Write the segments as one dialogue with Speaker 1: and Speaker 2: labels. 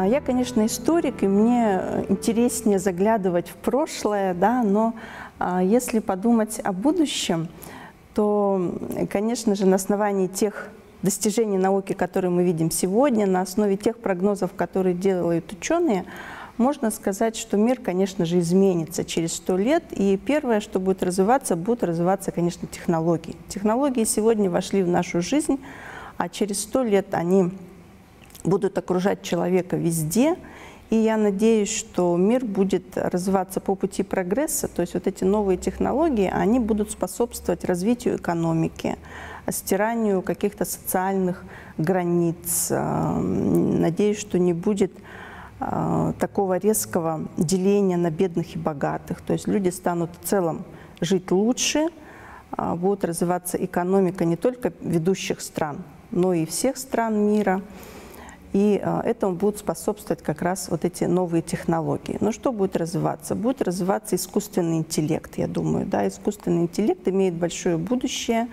Speaker 1: Я, конечно, историк, и мне интереснее заглядывать в прошлое, да, но если подумать о будущем, то, конечно же, на основании тех достижений науки, которые мы видим сегодня, на основе тех прогнозов, которые делают ученые, можно сказать, что мир, конечно же, изменится через 100 лет. И первое, что будут развиваться, конечно, технологии. Технологии сегодня вошли в нашу жизнь, а через 100 лет они будут окружать человека везде. И я надеюсь, что мир будет развиваться по пути прогресса, то есть вот эти новые технологии, они будут способствовать развитию экономики, стиранию каких-то социальных границ. Надеюсь, что не будет такого резкого деления на бедных и богатых. То есть люди станут в целом жить лучше, будет развиваться экономика не только ведущих стран, но и всех стран мира. И этому будут способствовать как раз вот эти новые технологии. Но что будет развиваться? Будет развиваться искусственный интеллект, я думаю. Да? Искусственный интеллект имеет большое будущее.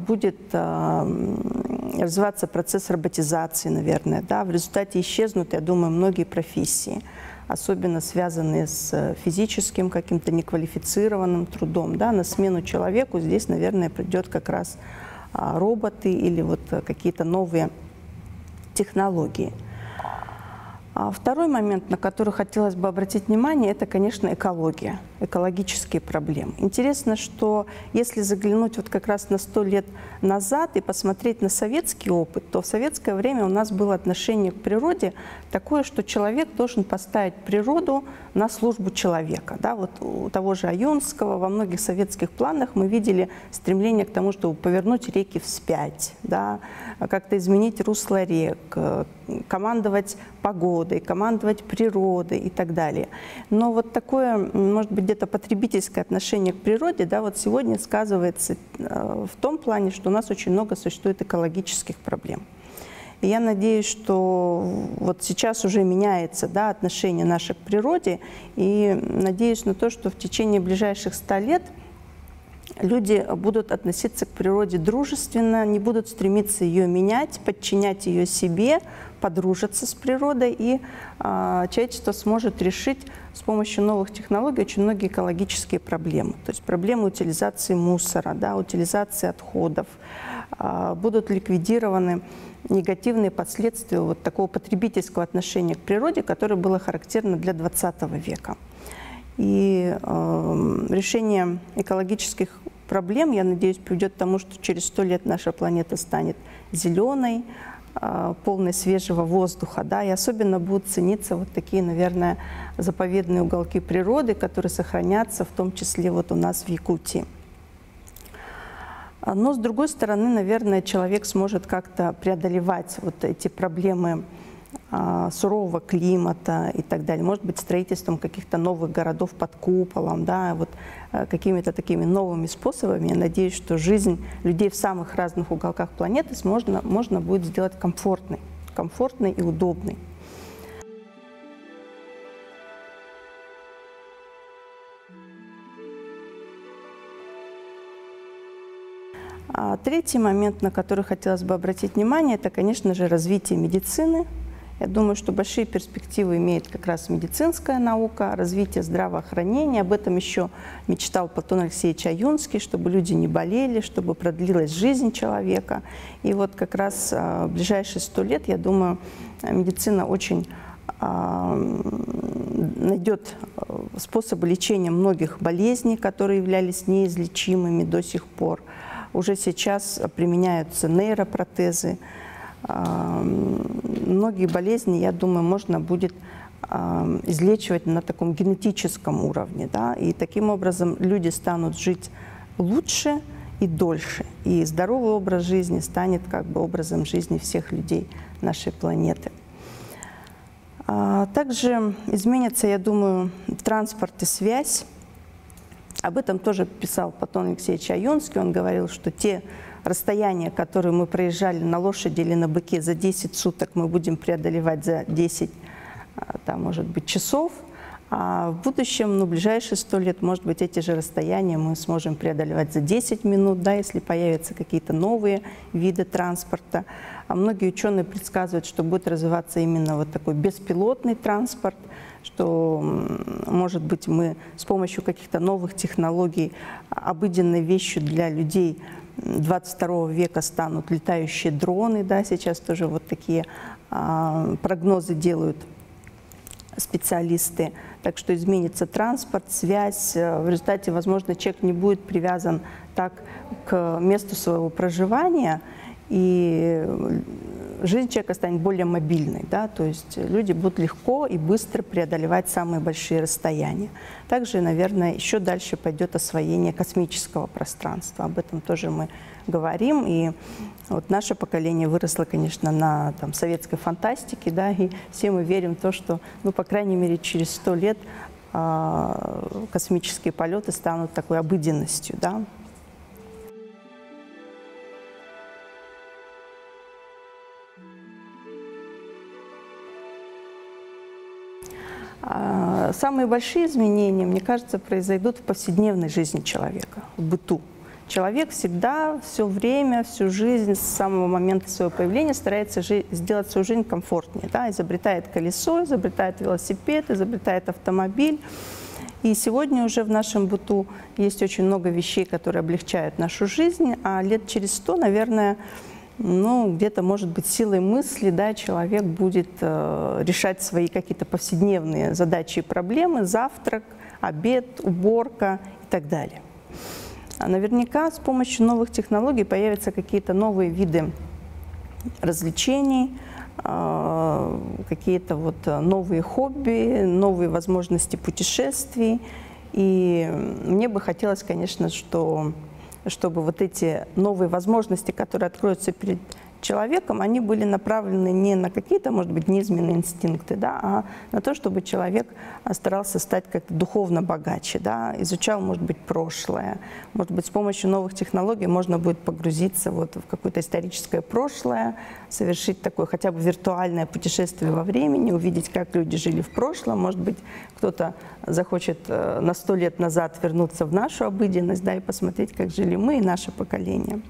Speaker 1: Будет развиваться процесс роботизации, наверное. Да? В результате исчезнут, я думаю, многие профессии, особенно связанные с физическим каким-то неквалифицированным трудом. Да? На смену человеку здесь, наверное, придет как раз роботы или вот какие-то новые технологии. Второй момент, на который хотелось бы обратить внимание, это, конечно, экология, экологические проблемы. Интересно, что если заглянуть вот как раз на 100 лет назад и посмотреть на советский опыт, то в советское время у нас было отношение к природе такое, что человек должен поставить природу на службу человека. Да, вот у того же Аюнского во многих советских планах мы видели стремление к тому, чтобы повернуть реки вспять, да, как-то изменить русло рек, командовать погодой, командовать природой и так далее. Но вот такое, может быть, где-то потребительское отношение к природе, да, вот сегодня сказывается в том плане, что у нас очень много существует экологических проблем. И я надеюсь, что вот сейчас уже меняется, да, отношение наше к природе, и надеюсь на то, что в течение ближайших 100 лет люди будут относиться к природе дружественно, не будут стремиться ее менять, подчинять ее себе, подружиться с природой, и человечество сможет решить с помощью новых технологий очень многие экологические проблемы. То есть проблемы утилизации мусора, да, утилизации отходов, будут ликвидированы негативные последствия вот такого потребительского отношения к природе, которое было характерно для 20 века. И решение экологических проблем, я надеюсь, приведет к тому, что через 100 лет наша планета станет зеленой, полной свежего воздуха, да, и особенно будут цениться вот такие, наверное, заповедные уголки природы, которые сохранятся в том числе вот у нас в Якутии. Но, с другой стороны, наверное, человек сможет как-то преодолевать вот эти проблемы сурового климата и так далее. Может быть, строительством каких-то новых городов под куполом, да, вот какими-то такими новыми способами. Я надеюсь, что жизнь людей в самых разных уголках планеты можно будет сделать комфортной и удобной. Третий момент, на который хотелось бы обратить внимание, это, конечно же, развитие медицины. Я думаю, что большие перспективы имеет как раз медицинская наука, развитие здравоохранения. Об этом еще мечтал Платон Алексеевич Аюнский, чтобы люди не болели, чтобы продлилась жизнь человека. И вот как раз в ближайшие 100 лет, я думаю, медицина очень найдет способы лечения многих болезней, которые являлись неизлечимыми до сих пор. Уже сейчас применяются нейропротезы. Многие болезни, я думаю, можно будет излечивать на таком генетическом уровне. Да? И таким образом люди станут жить лучше и дольше. И здоровый образ жизни станет как бы образом жизни всех людей нашей планеты. Также изменится, я думаю, транспорт и связь. Об этом тоже писал Платон Алексеевич Айонский. Он говорил, что те расстояния, которые мы проезжали на лошади или на быке за 10 суток, мы будем преодолевать за 10, там, может быть, часов. А в будущем, ну, в ближайшие 100 лет, может быть, эти же расстояния мы сможем преодолевать за 10 минут, да, если появятся какие-то новые виды транспорта. А многие ученые предсказывают, что будет развиваться именно вот такой беспилотный транспорт, что, может быть, мы с помощью каких-то новых технологий обыденной вещью для людей 22 века станут летающие дроны, да, сейчас тоже вот такие прогнозы делают специалисты. Так что изменится транспорт, связь. В результате, возможно, человек не будет привязан так к месту своего проживания, и жизнь человека станет более мобильной. Да? То есть люди будут легко и быстро преодолевать самые большие расстояния. Также, наверное, еще дальше пойдет освоение космического пространства. Об этом тоже мы говорим. И вот наше поколение выросло, конечно, на советской фантастике, да, и все мы верим в то, что, ну, по крайней мере, через 100 лет космические полеты станут такой обыденностью, да. Самые большие изменения, мне кажется, произойдут в повседневной жизни человека, в быту. Человек всегда, все время, всю жизнь, с самого момента своего появления старается сделать свою жизнь комфортнее. Да? Изобретает колесо, изобретает велосипед, изобретает автомобиль. И сегодня уже в нашем быту есть очень много вещей, которые облегчают нашу жизнь, а лет через 100, наверное, ну, где-то, может быть, силой мысли, да, человек будет решать свои какие-то повседневные задачи и проблемы, завтрак, обед, уборка и так далее. А наверняка с помощью новых технологий появятся какие-то новые виды развлечений, какие-то вот новые хобби, новые возможности путешествий. И мне бы хотелось, конечно, чтобы вот эти новые возможности, которые откроются перед человеком, они были направлены не на какие-то, может быть, низменные инстинкты, да, а на то, чтобы человек старался стать как-то духовно богаче, да, изучал, может быть, прошлое. Может быть, с помощью новых технологий можно будет погрузиться вот в какое-то историческое прошлое, совершить такое хотя бы виртуальное путешествие во времени, увидеть, как люди жили в прошлом. Может быть, кто-то захочет на 100 лет назад вернуться в нашу обыденность, да, и посмотреть, как жили мы и наше поколение.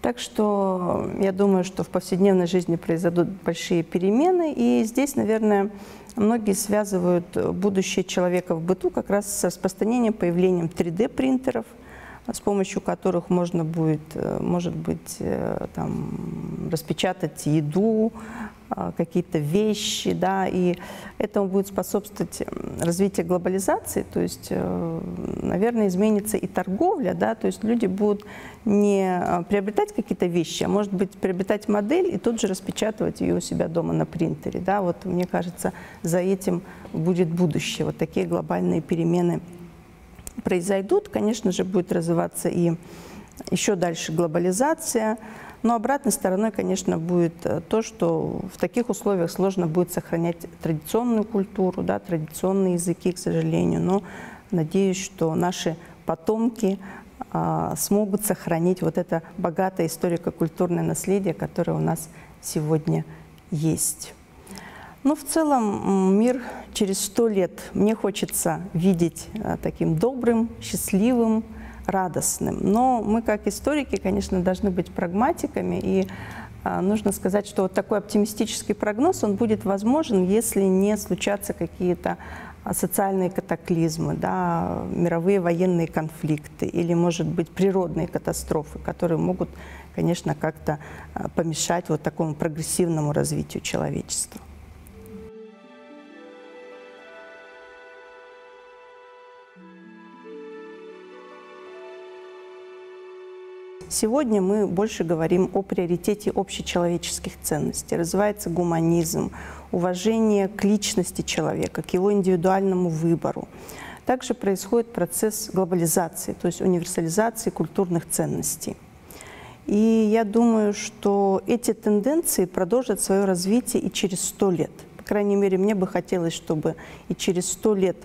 Speaker 1: Так что я думаю, что в повседневной жизни произойдут большие перемены, и здесь, наверное, многие связывают будущее человека в быту как раз с распространением, появлением 3D-принтеров, с помощью которых можно будет, может быть, там, распечатать еду, какие-то вещи, да, и этому будет способствовать развитию глобализации, то есть, наверное, изменится и торговля, да, то есть люди будут не приобретать какие-то вещи, а, может быть, приобретать модель и тут же распечатывать ее у себя дома на принтере, да, вот мне кажется, за этим будет будущее, вот такие глобальные перемены произойдут, конечно же, будет развиваться и еще дальше глобализация. Но обратной стороной, конечно, будет то, что в таких условиях сложно будет сохранять традиционную культуру, да, традиционные языки, к сожалению. Но надеюсь, что наши потомки смогут сохранить вот это богатое историко-культурное наследие, которое у нас сегодня есть. Но в целом мир через 100 лет мне хочется видеть таким добрым, счастливым, радостным. Но мы, как историки, конечно, должны быть прагматиками, и нужно сказать, что вот такой оптимистический прогноз, он будет возможен, если не случатся какие-то социальные катаклизмы, да, мировые военные конфликты или, может быть, природные катастрофы, которые могут, конечно, как-то помешать вот такому прогрессивному развитию человечества. Сегодня мы больше говорим о приоритете общечеловеческих ценностей. Развивается гуманизм, уважение к личности человека, к его индивидуальному выбору. Также происходит процесс глобализации, то есть универсализации культурных ценностей. И я думаю, что эти тенденции продолжат свое развитие и через 100 лет. По крайней мере, мне бы хотелось, чтобы и через 100 лет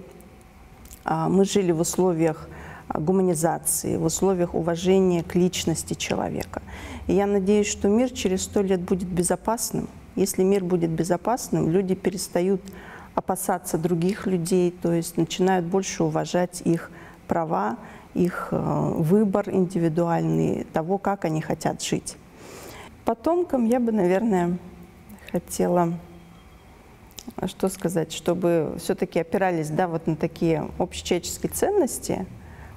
Speaker 1: мы жили в условиях гуманизации, в условиях уважения к личности человека. И я надеюсь, что мир через 100 лет будет безопасным. Если мир будет безопасным, люди перестают опасаться других людей, то есть начинают больше уважать их права, их выбор индивидуальный, того, как они хотят жить. Потомкам я бы, наверное, хотела, что сказать, чтобы все-таки опирались, да, вот на такие общечеловеческие ценности,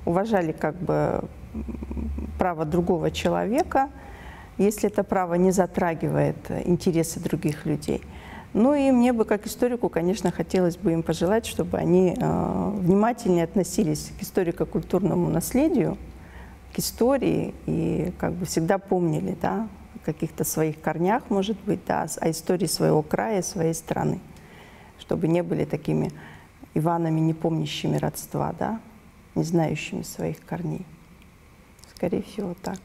Speaker 1: уважали как бы право другого человека, если это право не затрагивает интересы других людей. Ну и мне бы, как историку, конечно, хотелось бы им пожелать, чтобы они внимательнее относились к историко-культурному наследию, к истории и как бы всегда помнили, да, о каких-то своих корнях, может быть, да, о истории своего края, своей страны, чтобы не были такими Иванами, не помнящими родства, да, не знающими своих корней. Скорее всего, так.